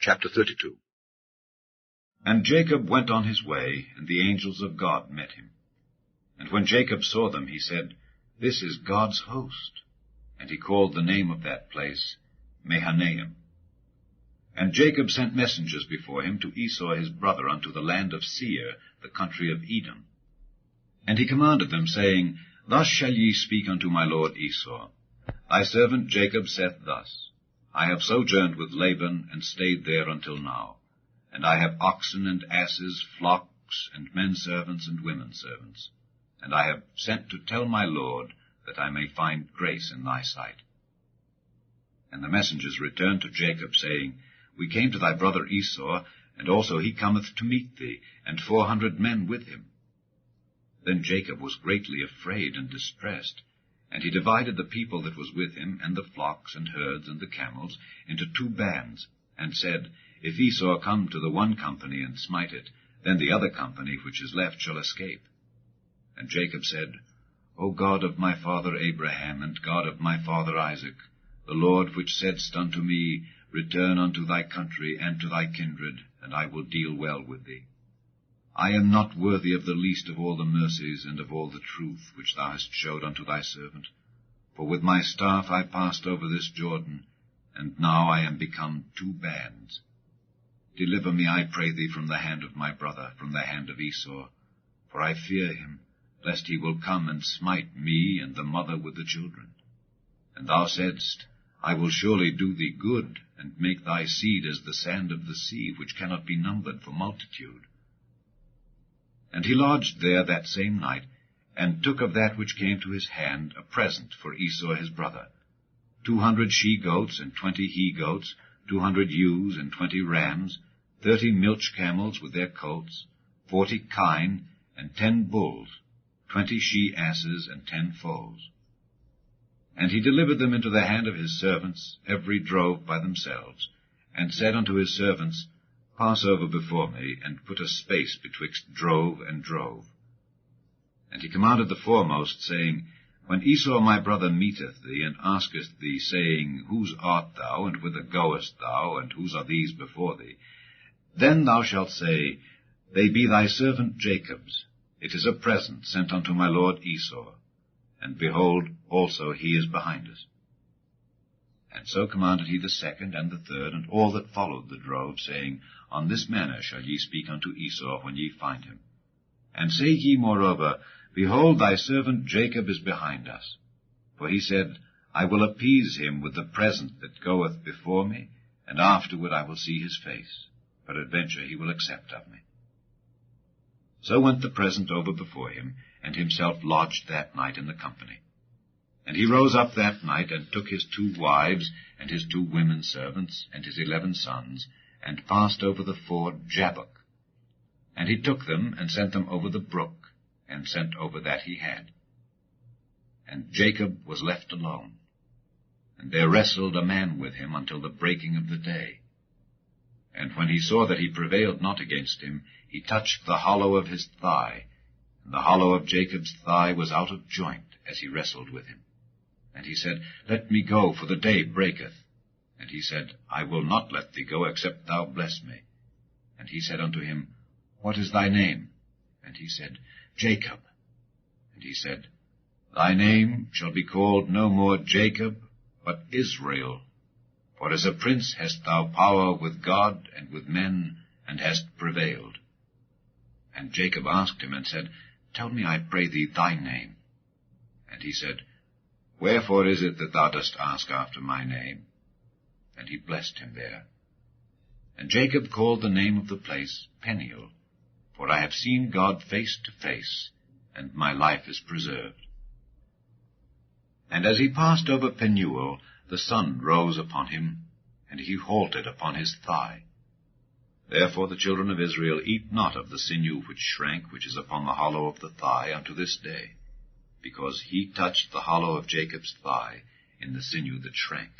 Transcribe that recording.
Chapter 32. And Jacob went on his way, and the angels of God met him. And when Jacob saw them, he said, This is God's host. And he called the name of that place Mahanaim. And Jacob sent messengers before him to Esau his brother unto the land of Seir, the country of Edom. And he commanded them, saying, Thus shall ye speak unto my lord Esau. Thy servant Jacob saith thus, I have sojourned with Laban, and stayed there until now. And I have oxen and asses, flocks, and men servants and women servants. And I have sent to tell my lord, that I may find grace in thy sight. And the messengers returned to Jacob, saying, We came to thy brother Esau, and also he cometh to meet thee, and 400 men with him. Then Jacob was greatly afraid and distressed, and he divided the people that was with him, and the flocks and herds and the camels, into 2 bands, and said, If Esau come to the one company and smite it, then the other company which is left shall escape. And Jacob said, O God of my father Abraham, and God of my father Isaac, the Lord which saidst unto me, Return unto thy country and to thy kindred, and I will deal well with thee. I am not worthy of the least of all the mercies and of all the truth which thou hast showed unto thy servant. For with my staff I passed over this Jordan, and now I am become 2 bands. Deliver me, I pray thee, from the hand of my brother, from the hand of Esau, for I fear him, lest he will come and smite me and the mother with the children. And thou saidst, I will surely do thee good, and make thy seed as the sand of the sea, which cannot be numbered for multitude. And he lodged there that same night, and took of that which came to his hand a present for Esau his brother, 200 she-goats and 20 he-goats, 200 ewes and 20 rams, 30 milch camels with their colts, 40 kine, and 10 bulls, 20 she-asses, and 10 foals. And he delivered them into the hand of his servants, every drove by themselves, and said unto his servants, Pass over before me, and put a space betwixt drove and drove. And he commanded the foremost, saying, When Esau my brother meeteth thee, and asketh thee, saying, Whose art thou, and whither goest thou, and whose are these before thee? Then thou shalt say, They be thy servant Jacob's. It is a present sent unto my lord Esau. And behold, also he is behind us. And so commanded he the second and the third, and all that followed the drove, saying, On this manner shall ye speak unto Esau when ye find him. And say ye moreover, Behold, thy servant Jacob is behind us. For he said, I will appease him with the present that goeth before me, and afterward I will see his face. Peradventure he will accept of me. So went the present over before him, and himself lodged that night in the company. And he rose up that night, and took his 2 wives, and his 2 women servants, and his 11 sons, and passed over the ford Jabbok. And he took them, and sent them over the brook, and sent over that he had. And Jacob was left alone. And there wrestled a man with him until the breaking of the day. And when he saw that he prevailed not against him, he touched the hollow of his thigh, and the hollow of Jacob's thigh was out of joint as he wrestled with him. And he said, Let me go, for the day breaketh. And he said, I will not let thee go, except thou bless me. And he said unto him, What is thy name? And he said, Jacob. And he said, Thy name shall be called no more Jacob, but Israel. For as a prince hast thou power with God and with men, and hast prevailed. And Jacob asked him, and said, Tell me, I pray thee, thy name. And he said, Wherefore is it that thou dost ask after my name? And he blessed him there. And Jacob called the name of the place Peniel, for I have seen God face to face, and my life is preserved. And as he passed over Penuel, the sun rose upon him, and he halted upon his thigh. Therefore the children of Israel eat not of the sinew which shrank, which is upon the hollow of the thigh, unto this day, because he touched the hollow of Jacob's thigh in the sinew that shrank.